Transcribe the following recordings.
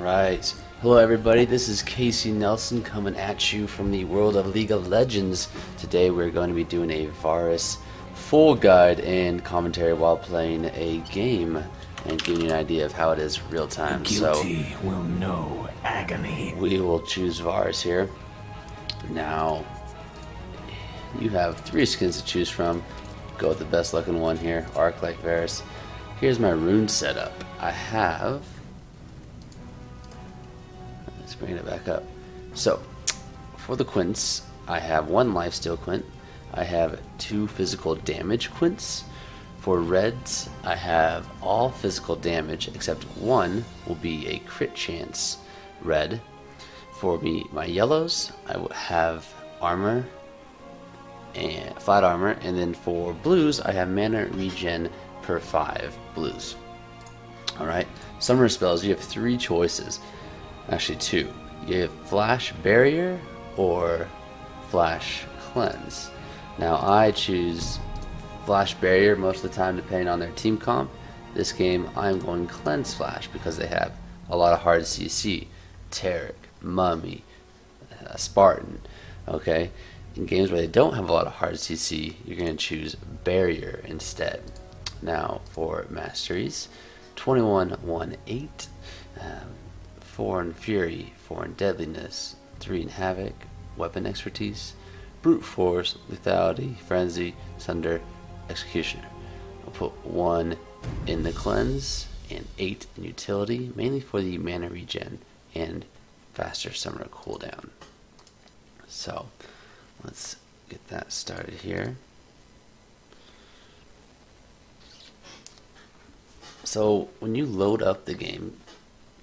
Alright, hello everybody, this is Casey Nelson coming at you from the world of League of Legends. Today we're going to be doing a Varus full guide and commentary while playing a game and giving you an idea of how it is real time. The guilty will know agony. We will choose Varus here. Now, you have 3 skins to choose from. Go with the best looking one here, Arc like Varus. Here's my rune setup. I have... Let's bring it back up. So, for the quints, I have 1 lifesteal quint. I have 2 physical damage quints. For reds, I have all physical damage except 1 will be a crit chance red. For my yellows, I will have armor and flat armor, and then for blues, I have mana regen per 5 blues. Alright, summoner spells, you have 3 choices. Actually 2. You have Flash Barrier or Flash Cleanse. Now I choose Flash Barrier most of the time depending on their team comp. This game I'm going Cleanse Flash because they have a lot of hard CC. Taric, Mummy, Spartan. Okay? In games where they don't have a lot of hard CC, you're going to choose Barrier instead. Now for Masteries, 21-1-8. 4 in Fury, 4 in Deadliness, 3 in Havoc, Weapon Expertise, Brute Force, Lethality, Frenzy, Sunder, Executioner. I'll put 1 in the Cleanse and 8 in Utility, mainly for the mana regen and faster summoner cooldown. So, let's get that started here. So, when you load up the game,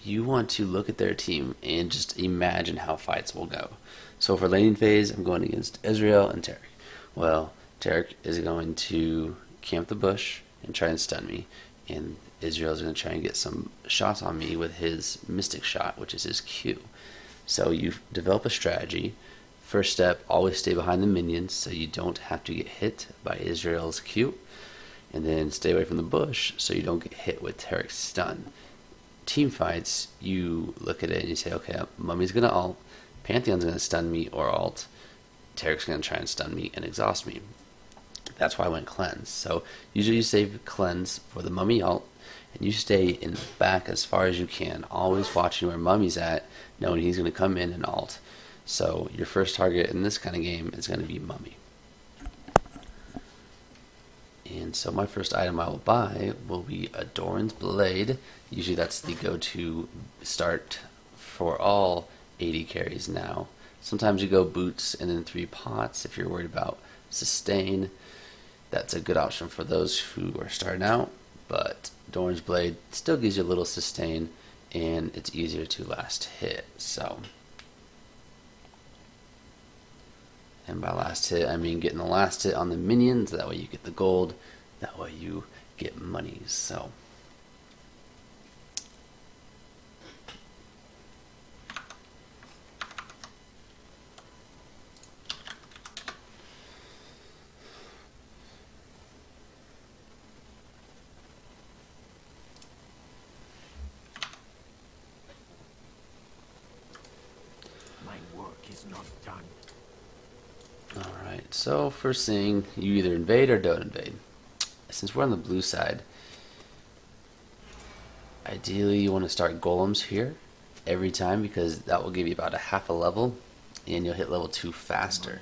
you want to look at their team and just imagine how fights will go. So for laning phase, I'm going against Israel and Taric. Well, Taric is going to camp the bush and try and stun me, and Israel is going to try and get some shots on me with his Mystic Shot, which is his Q. So you develop a strategy. First step, always stay behind the minions so you don't have to get hit by Israel's Q. And then stay away from the bush so you don't get hit with Taric's stun. Team fights, you look at it and you say, okay, Mummy's going to ult, Pantheon's going to stun me or ult, Taric's going to try and stun me and exhaust me. That's why I went Cleanse. So usually you save Cleanse for the Mummy ult, and you stay in the back as far as you can, always watching where Mummy's at, knowing he's going to come in and ult. So your first target in this kind of game is going to be Mummy. And so my first item I will buy will be a Doran's Blade. Usually that's the go-to start for all AD carries now. Sometimes you go boots and then 3 pots if you're worried about sustain. That's a good option for those who are starting out, but Doran's Blade still gives you a little sustain and it's easier to last hit. So, and by last hit, I mean getting the last hit on the minions. That way you get the gold. That way you get monies. So, My work is not done. alright, so first thing, you either invade or don't invade. Since we're on the blue side, ideally you want to start golems here every time because that will give you about a half a level and you'll hit level 2 faster.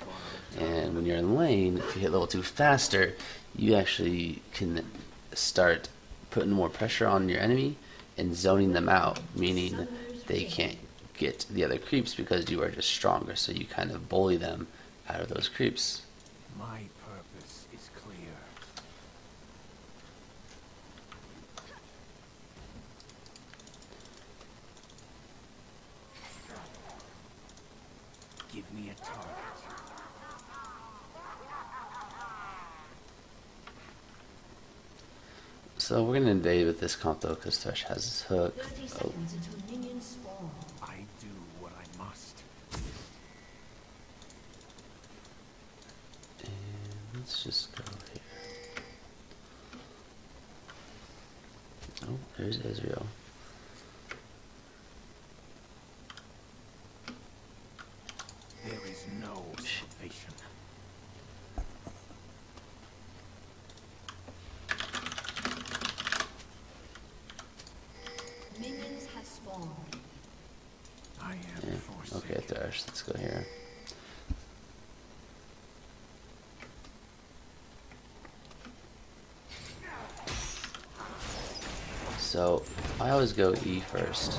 And when you're in lane, if you hit level 2 faster, you actually can start putting more pressure on your enemy and zoning them out, meaning they can't get the other creeps because you are just stronger, so you kind of bully them out of those creeps. My purpose is clear. Give me a target. So we're going to invade with this comp though because Thresh has his hook. 30 seconds until minions spawn. I do what I must. And let's just go here. Oh, there's Israel. first. Let's go here. So I always go E first.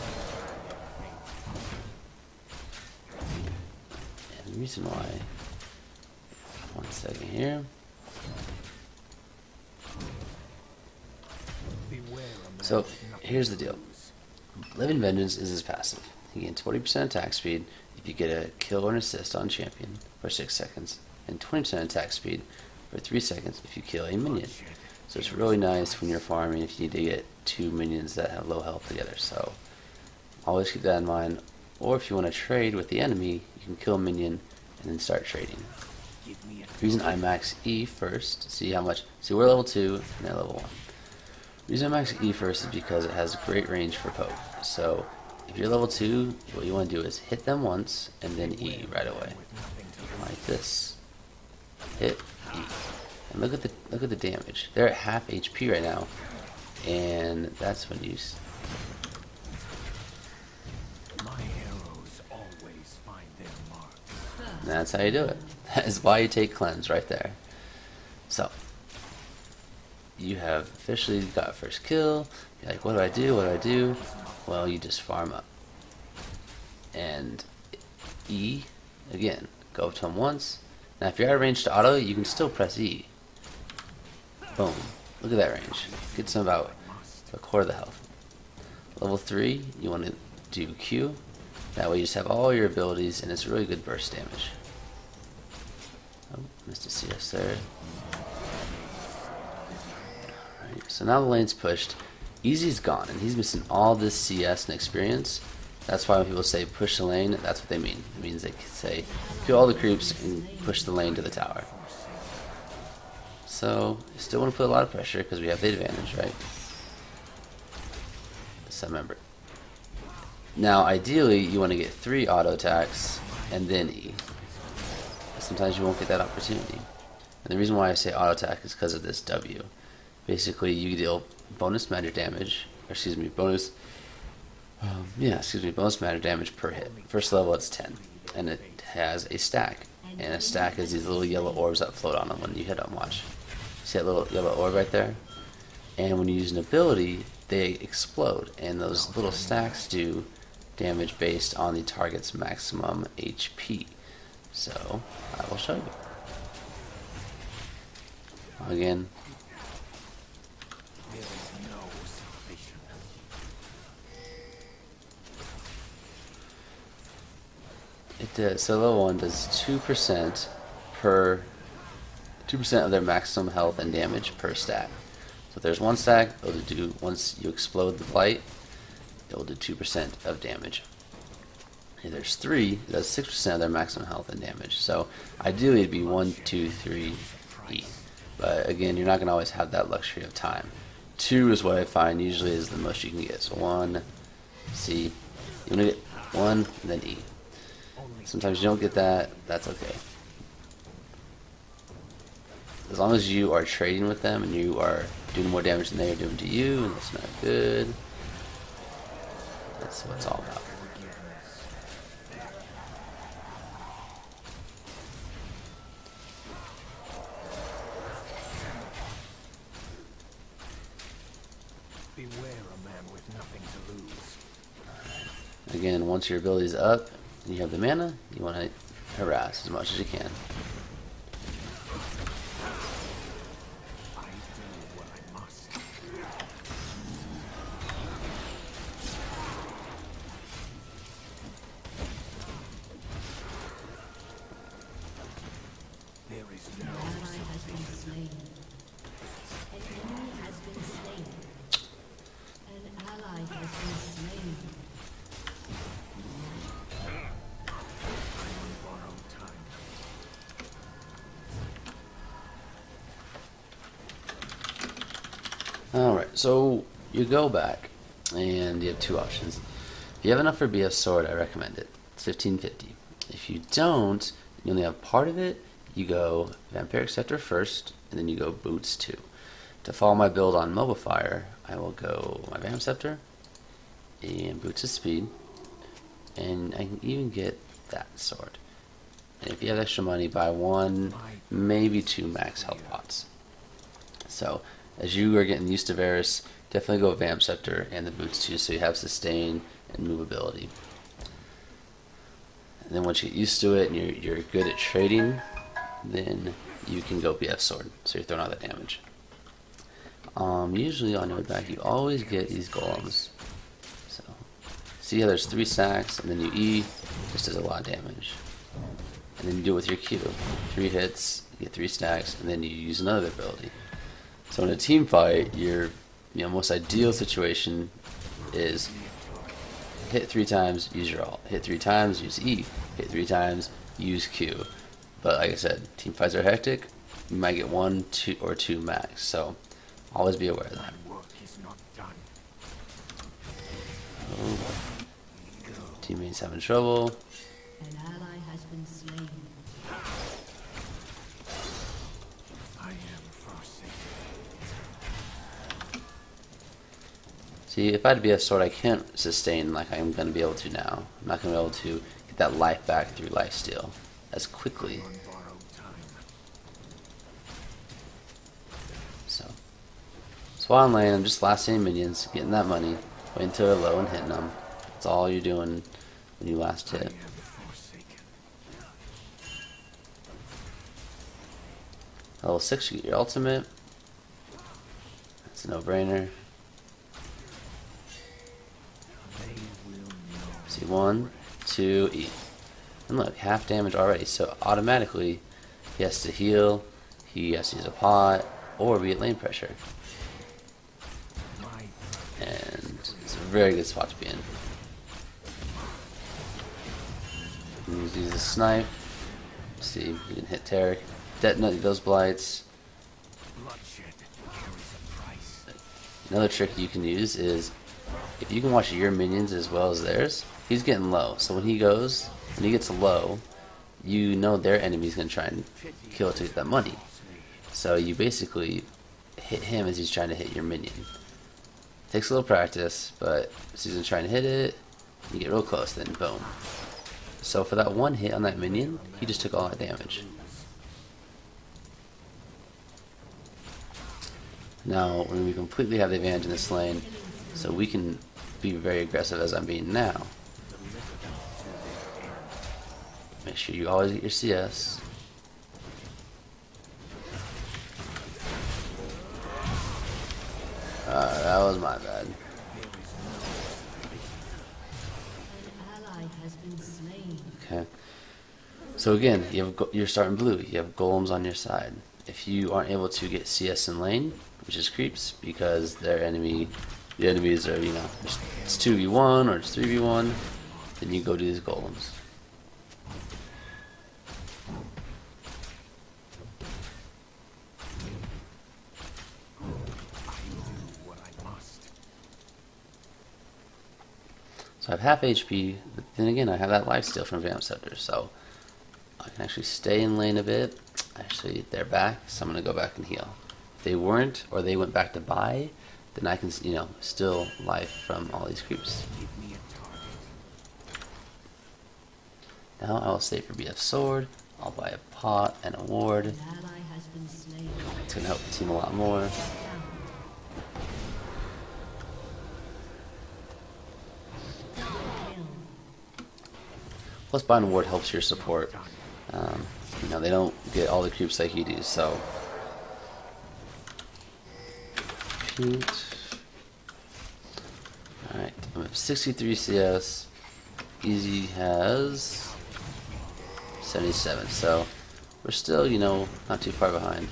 And the reason why, 1 second here. So here's the deal. Living Vengeance is his passive. He gains 40% attack speed if you get a kill or an assist on champion for 6 seconds, and 20% attack speed for 3 seconds if you kill a minion. So it's really nice when you're farming if you need to get 2 minions that have low health together. So always keep that in mind. Or if you want to trade with the enemy, you can kill a minion and then start trading. The reason I max E first, see how much, see we're level 2 and they're level 1. The reason I max E first is because it has great range for poke. So if you're level 2, what you want to do is hit them once and then E right away. Like this. Hit E. And look at the damage. They're at half HP right now. And that's when you My arrows always find their mark. and that's how you do it. That is why you take cleanse right there. So you have officially got first kill. You're like, what do I do? What do I do? Well, you just farm up. And E, again, go up to him once. Now, if you're out of range to auto, you can still press E. Boom. Look at that range. Gets him about a quarter of the health. Level 3, you want to do Q. That way you just have all your abilities, and it's really good burst damage. Oh, missed a CS there. Alright, so now the lane's pushed. Easy's gone, and he's missing all this CS and experience. That's why when people say push the lane, that's what they mean. It means they say kill all the creeps and push the lane to the tower. So you still want to put a lot of pressure because we have the advantage, right? So remember. Now ideally you want to get 3 auto attacks and then E. Sometimes you won't get that opportunity. And the reason why I say auto attack is because of this W. Basically you deal bonus matter damage, or excuse me, bonus matter damage per hit. First level it's 10, and it has a stack. And a stack is these little yellow orbs that float on them when you hit them, watch. See that little yellow orb right there? And when you use an ability, they explode, and those little stacks do damage based on the target's maximum HP. So, I will show you. Again, There is no salvation. it does. So level 1 does 2% per 2% of their maximum health and damage per stack. So if there's 1 stack, it'll do, once you explode the blight, it will do 2% of damage. If there's 3, it does 6% of their maximum health and damage. So ideally it'd be 1, 2, 3, E. But again, you're not going to always have that luxury of time. 2 is what I find usually is the most you can get. So 1, C, you want to get 1, and then E. Sometimes you don't get that, that's okay. As long as you are trading with them and you are doing more damage than they are doing to you, and that's not good. That's what it's all about. Beware a man with nothing to lose. Again, once your ability is up and you have the mana, you want to harass as much as you can. I do what I must. There is An no ally has been slain. An enemy has been slain. An ally has been slain. borrowed time. Alright, so you go back and you have 2 options. If you have enough for BF Sword, I recommend it. It's 1550. If you don't, you only have part of it, you go Vampiric Scepter first, and then you go Boots 2. To follow my build on Mobile Fire, I will go my Vamp Scepter and Boots of Speed, and I can even get that sword. And if you have extra money, buy 1, maybe 2 max health pots. So as you are getting used to Varus, definitely go Vamp Scepter and the boots too, so you have sustain and movability. And then once you get used to it and you're good at trading, then you can go BF Sword, so you're throwing out that damage. Usually on your back, you always get these golems. So see how there's 3 stacks, and then you E, just does a lot of damage. And then you do it with your Q. 3 hits, you get 3 stacks, and then you use another ability. So in a team fight, your most ideal situation is hit 3 times, use your ult. Hit 3 times, use E. Hit 3 times, use Q. But like I said, team fights are hectic. You might get 1, 2, or 2 max. So always be aware of that. Oh. Teammates having trouble. An ally has been slain. I am forsaken. See, if I had to be a sword, I can't sustain like I'm going to be able to now. I'm not going to be able to get that life back through lifesteal as quickly. So while I'm lane, I'm just last hitting minions, getting that money, waiting until they're low and hitting them. That's all you're doing when you last hit. Level 6, you get your ultimate. That's a no-brainer. See, 1, 2, E. And look, half damage already, so automatically he has to heal, he has to use a pot, or be at lane pressure. And it's a very good spot to be in. Use a snipe. See, you can hit Tarek. Detonate those blights. Another trick you can use is if you can watch your minions as well as theirs, he's getting low. So when he gets low, you know their enemy's going to try and kill it to get that money. So you basically hit him as he's trying to hit your minion. Takes a little practice, but as he's trying to hit it, you get real close, then boom. So for that one hit on that minion, he just took all that damage. Now, when we completely have the advantage in this lane, so we can be very aggressive as I'm being now. Make sure you always get your CS. That was my bad. An ally has been slain. Okay. So again, you're starting blue. You have golems on your side. If you aren't able to get CS in lane, which is creeps, because the enemies are, it's 2v1 or it's 3v1, then you go do these golems. So I have half HP, but then again I have that lifesteal from Vamp Scepter, so I can actually stay in lane a bit. Actually, they're back, so I'm going to go back and heal. If they weren't, or they went back to buy, then I can, still life from all these creeps. Now I will save for BF Sword, I'll buy a pot and a ward. An ally has been slain. It's going to help the team a lot more. Plus buying a ward helps your support. They don't get all the creeps like you do, so. Shoot. Alright, I'm at 63 CS. Easy has 77, so we're still, not too far behind.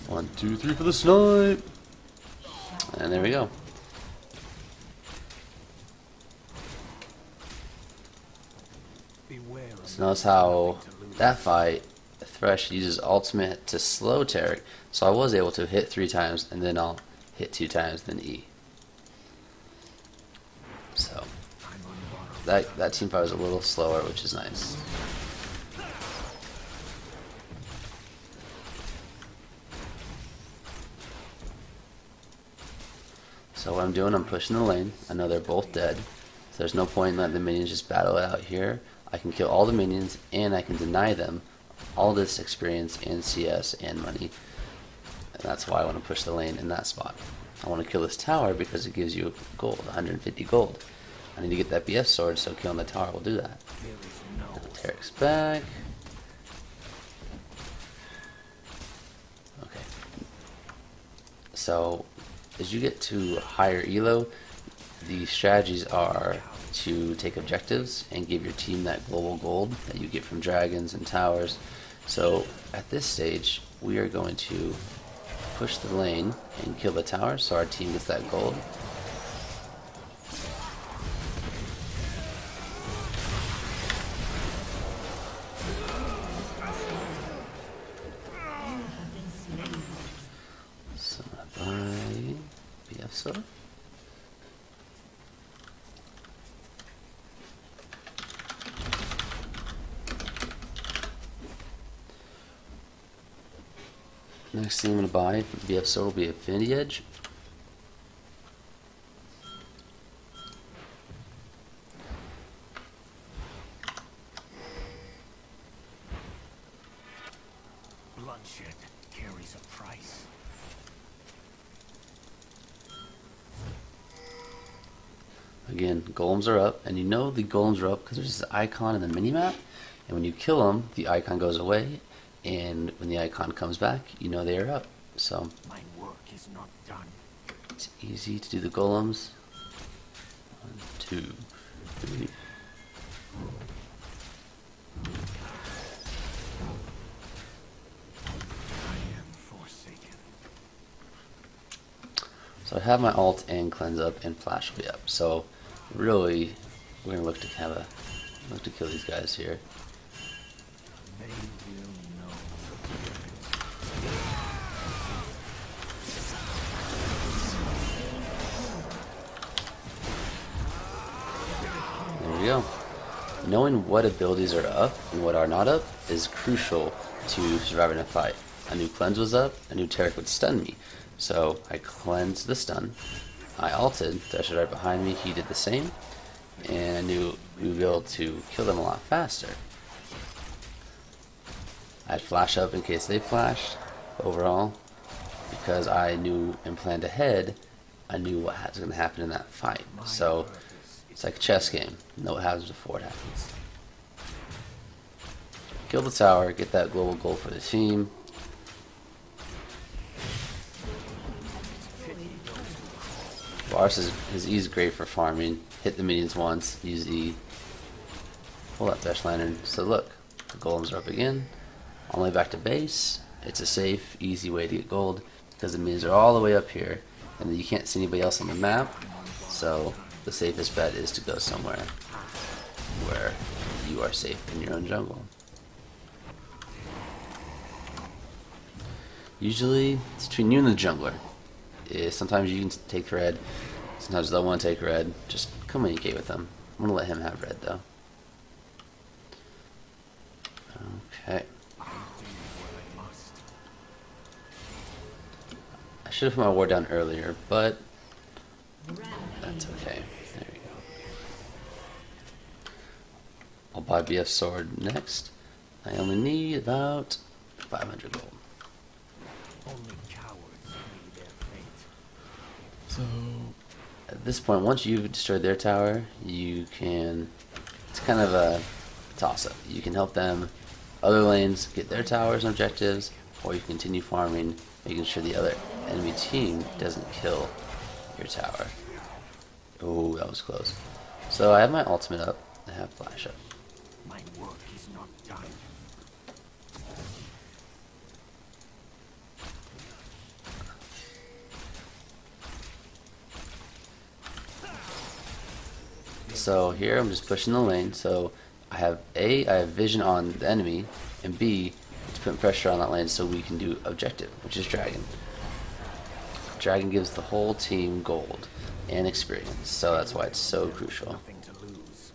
One, two, three for the snipe! And there we go. So notice how that fight, Thresh uses ultimate to slow Tarek, so I was able to hit 3 times, and then I'll hit 2 times, then E. So, that team fight was a little slower, which is nice. So what I'm doing, I'm pushing the lane. I know they're both dead, so there's no point in letting the minions just battle it out here. I can kill all the minions, and I can deny them all this experience and CS and money. And that's why I want to push the lane in that spot. I want to kill this tower because it gives you gold, 150 gold. I need to get that BF sword, so killing the tower will do that. Tarek's back. Okay. So, as you get to higher elo, the strategies are to take objectives and give your team that global gold that you get from dragons and towers. So, at this stage, we are going to push the lane and kill the tower so our team gets that gold. So I'm gonna buy BF sword. Next thing I'm going to buy for the BF sword will be Affinity Edge. Bloodshed carries a price. Again, golems are up, and you know the golems are up because there's this icon in the minimap, and when you kill them, the icon goes away, and when the icon comes back, you know they are up. So My work is not done. it's easy to do the golems. 1, 2, 3. I am forsaken. So I have my alt and cleanse up, and flash will be up. So really, we're gonna look to kill these guys here. They will know. There we go. Knowing what abilities are up and what are not up is crucial to surviving a fight. I knew cleanse was up, I knew Tarek would stun me. So I cleansed the stun, I ulted, Thresh was right behind me, he did the same, and I knew we would be able to kill them a lot faster. I'd flash up in case they flashed. Overall, because I knew and planned ahead, I knew what was going to happen in that fight. So it's like a chess game. Know what happens before it happens. Kill the tower, get that global goal for the team. Varus his E is great for farming. Hit the minions once, use E. Pull that Thresh Lantern. So look, the golems are up again. On the way back to base, it's a safe, easy way to get gold because the minions are all the way up here and you can't see anybody else on the map. So the safest bet is to go somewhere where you are safe in your own jungle. Usually it's between you and the jungler. Sometimes you can take red, sometimes they'll want to take red. Just communicate with them. I'm going to let him have red though. Okay. I should have put my ward down earlier, but that's okay. There we go. I'll buy BF sword next. I only need about 500 gold. Only cowards meet their fate. So at this point, once you've destroyed their tower, you can. It's kind of a toss-up. You can help them, other lanes, get their towers and objectives, or you can continue farming, making sure the other enemy team doesn't kill your tower. Oh, that was close. So I have my ultimate up. I have flash up. My work is not done. So here I'm just pushing the lane. So I have A, I have vision on the enemy, and B, it's putting pressure on that lane so we can do objective, which is dragon. Dragon gives the whole team gold and experience, so that's why it's so crucial. Nothing to lose.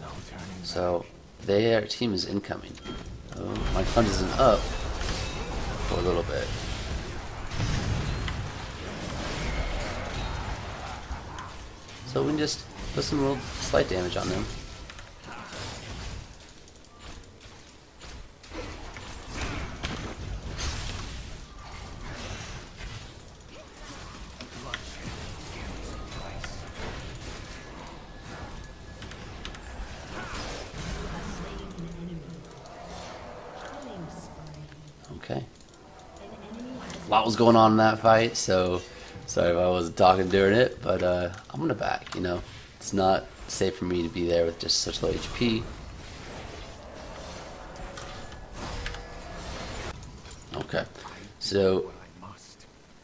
No turning So Their team is incoming. Oh, my fund isn't up for a little bit. So we can just put some little slight damage on them. Okay. A lot was going on in that fight, so sorry if I wasn't talking during it, but I'm gonna back, you know. It's not safe for me to be there with just such low HP. Okay, so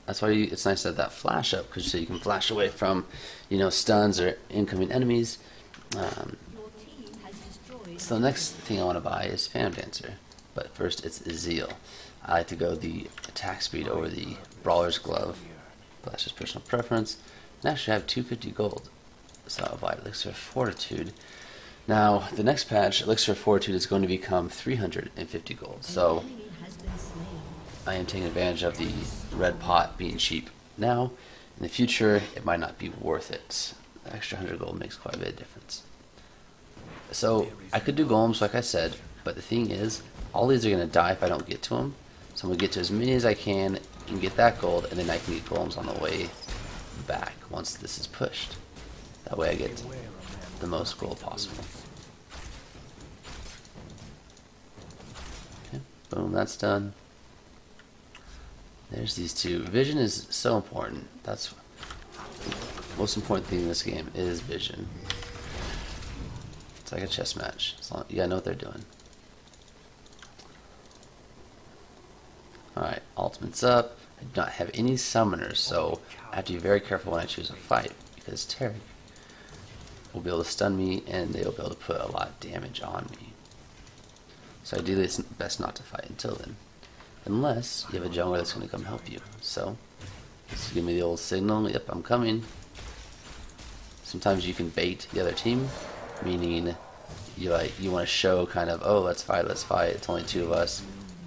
that's why it's nice to have that flash up, because so you can flash away from, you know, stuns or incoming enemies. So the next thing I want to buy is Phantom Dancer, but first it's Zeal. I like to go the attack speed over the Brawler's Glove, but that's just personal preference. And actually I have 250 gold, so I'll buy Elixir of Fortitude. Now, the next patch, Elixir of Fortitude, is going to become 350 gold, so I am taking advantage of the red pot being cheap now. In the future, it might not be worth it. The extra 100 gold makes quite a bit of difference. So, I could do golems, like I said, but the thing is, all these are going to die if I don't get to them. So I'm going to get to as many as I can and get that gold, and then I can get golems on the way back once this is pushed. That way I get the most gold possible. Okay, boom, that's done. There's these two. Vision is so important. That's the most important thing in this game is vision. It's like a chess match. As long, you gotta know what they're doing. Alright, ultimate's up. I do not have any summoners, so I have to be very careful when I choose a fight, because Terry will be able to stun me and they'll be able to put a lot of damage on me. So ideally it's best not to fight until then. Unless you have a jungler that's going to come help you. So, just give me the old signal, yep, I'm coming. Sometimes you can bait the other team, meaning you want to show kind of, oh, let's fight, it's only two of us,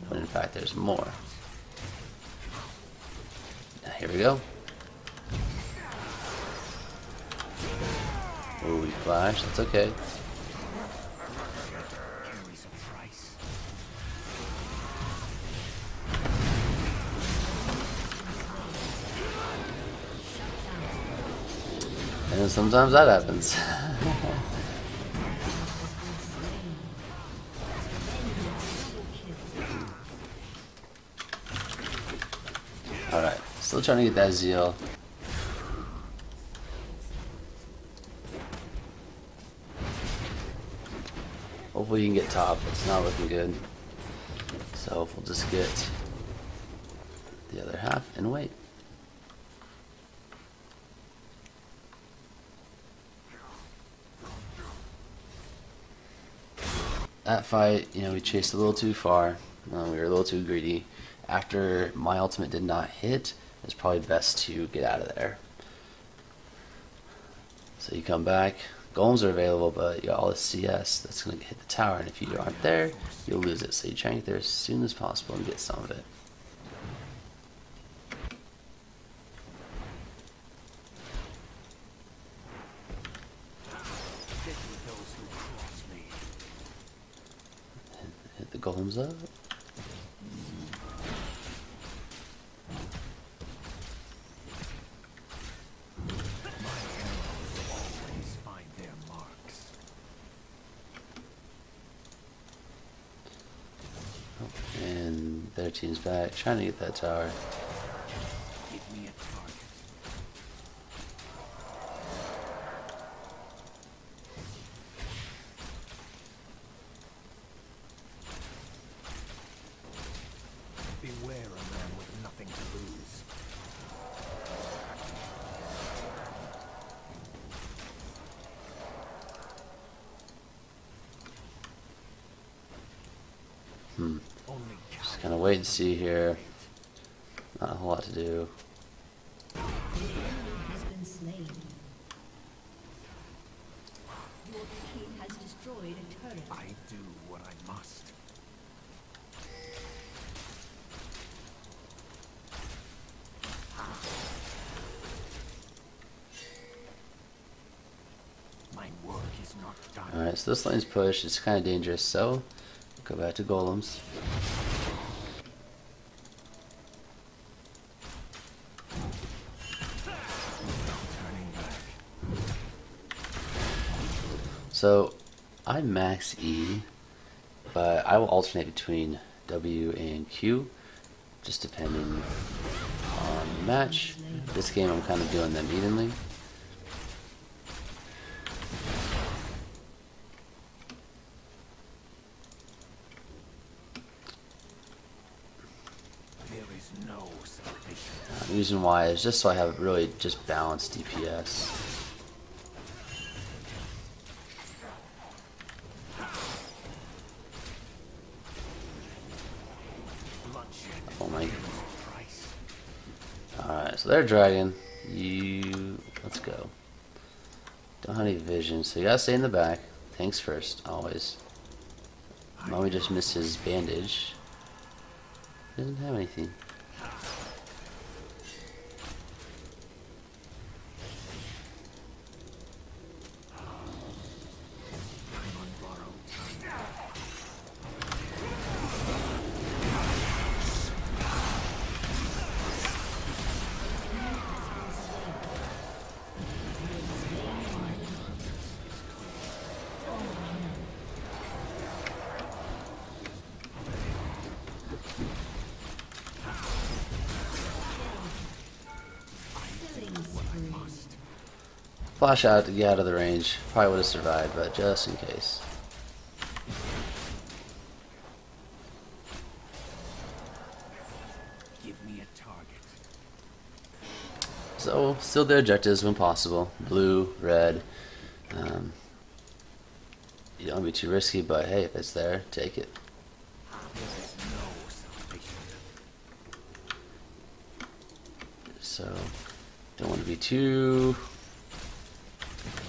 when in fact there's more. Now, here we go. Oh, we flashed, that's okay. And sometimes that happens. Alright, still trying to get that Zeal. Hopefully you can get top, it's not looking good. So we'll just get the other half and wait. That fight, you know, we chased a little too far. We were a little too greedy. After my ultimate did not hit, it's probably best to get out of there. So you come back. Golems are available, but you got all the CS that's going to hit the tower, and if you aren't there, you'll lose it. So you try and get there as soon as possible and get some of it. Hit the golems up. And their team's back, trying to get that tower. Give me a target. Beware a man with nothing to lose. Just kind of wait and see here. Not a whole lot to do. The enemy has been slain. Your team has destroyed a turret. I do what I must. My work is not done. Alright, so this lane's push. It's kind of dangerous, so go back to golems. So I max E, but I will alternate between W and Q, just depending on the match. This game I'm kind of doing them evenly. There is no salvation. The reason why is just so I have really just balanced DPS. Oh my. Alright, so they're dragon. Let's go. Don't have any vision, so you gotta stay in the back. Tanks first, always. Mommy just missed his bandage. He doesn't have anything. Flash out to get out of the range. Probably would have survived, but just in case. Give me a target. So, still the objectives when possible. Blue, red. You don't want to be too risky, but hey, if it's there, take it. There is no salvation. So, don't want to be too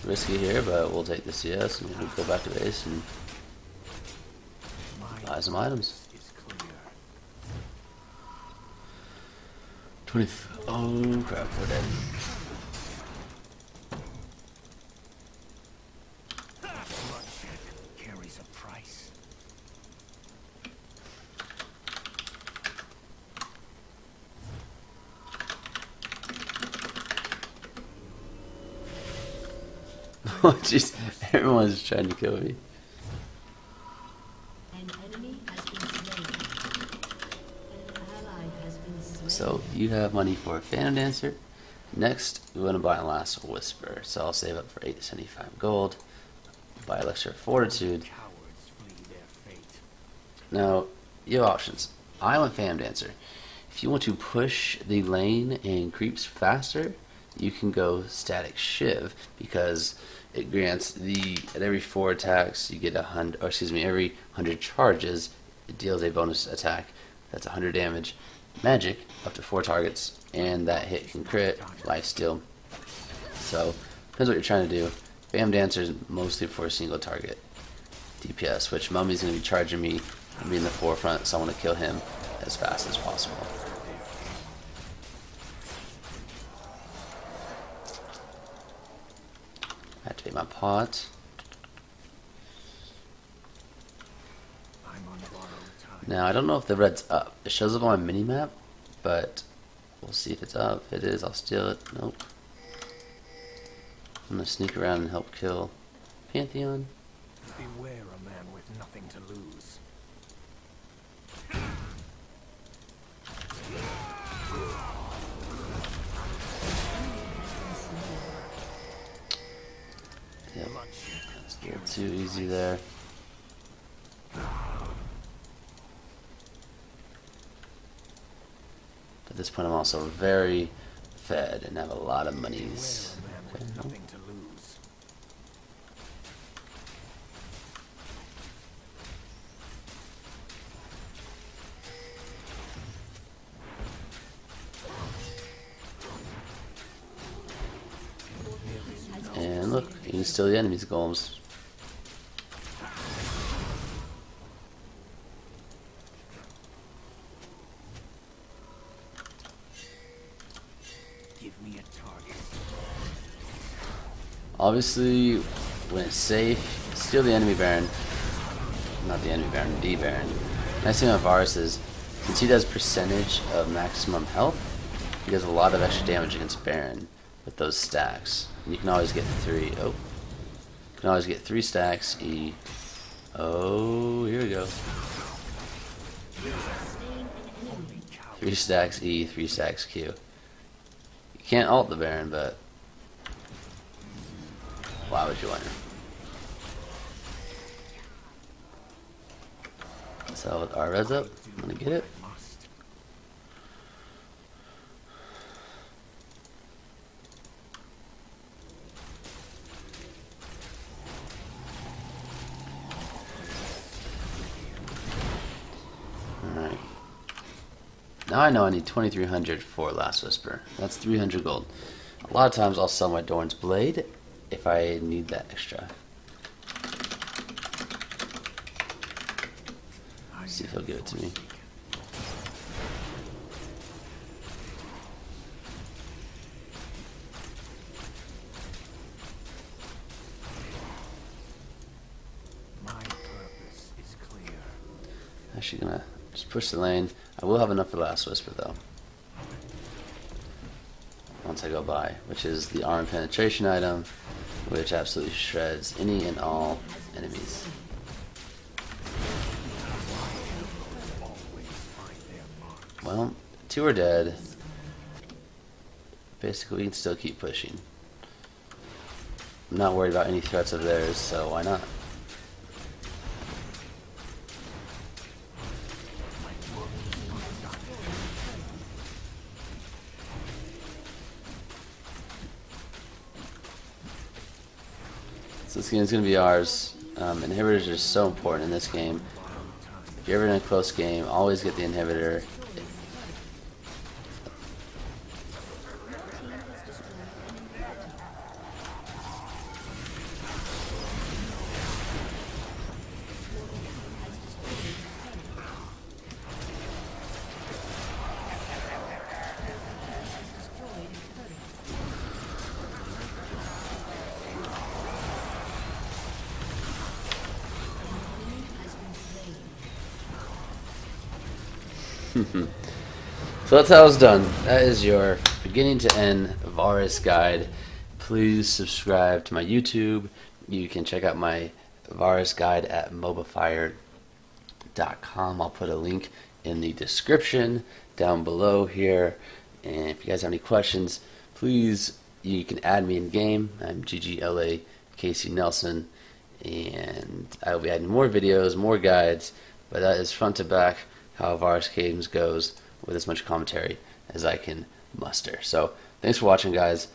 risky here, but we'll take the CS and we'll go back to base and buy some items. Is clear. 20. Oh crap, we're dead. Bloodshed carries a price. Oh jeez, everyone's trying to kill me. An enemy has been slain. An ally has been slain. So you have money for a Phantom Dancer. Next, we want to buy a Last Whisper. So I'll save up for 875 gold. Buy Elixir of Fortitude. Cowards flee their fate. Now, you have options. I want Phantom Dancer. If you want to push the lane and creeps faster, you can go Static Shiv because it grants at every 4 attacks you get 100, or excuse me, every 100 charges it deals a bonus attack that's 100 damage, magic up to 4 targets, and that hit can crit, lifesteal. So depends what you're trying to do. Phantom Dancer is mostly for a single target DPS, which Mummy's going to be charging me and be in the forefront, so I want to kill him as fast as possible. Activate my pot. I'm on borrowed time. Now, I don't know if the red's up. It shows up on my minimap, but we'll see if it's up. If it is, I'll steal it. Nope. I'm gonna sneak around and help kill Pantheon. Beware a man with nothing to lose. Yep, Bloodshed that's a little too easy there. At this point, I'm also very fed and have a lot of monies. Beware a man with nothing to lose. And look, you can steal the enemy's golems. immediate target. Obviously, when it's safe, steal the enemy Baron. Not the enemy Baron, the Baron. Nice thing about Varus is, since he does percentage of maximum health, he does a lot of extra damage against Baron with those stacks. And you can always get 3. Oh. You can always get 3 stacks, E. Oh, here we go. 3 stacks E, 3 stacks Q. You can't ult the Baron, but why would you wonder? So with our res up, I'm gonna get it. Alright. Now I know I need 2300 for Last Whisper. That's 300 gold. A lot of times I'll sell my Dorn's Blade if I need that extra. See if he'll give it to me. My purpose is clear. Actually gonna just push the lane. I will have enough for Last Whisper though. Once I go by, which is the armor penetration item, which absolutely shreds any and all enemies. Well, 2 are dead. Basically, we can still keep pushing. I'm not worried about any threats of theirs, so why not? So this game is going to be ours. Inhibitors are so important in this game. If you're ever in a close game, always get the inhibitor. So that's how it's done. That is your beginning to end Varus guide. Please subscribe to my YouTube. You can check out my Varus guide at mobifier.com. I'll put a link in the description down below here. And if you guys have any questions, please, you can add me in game. I'm GGLA Casey Nelson, and I will be adding more videos, more guides, but that is front to back how Varus games goes with as much commentary as I can muster. So thanks for watching, guys.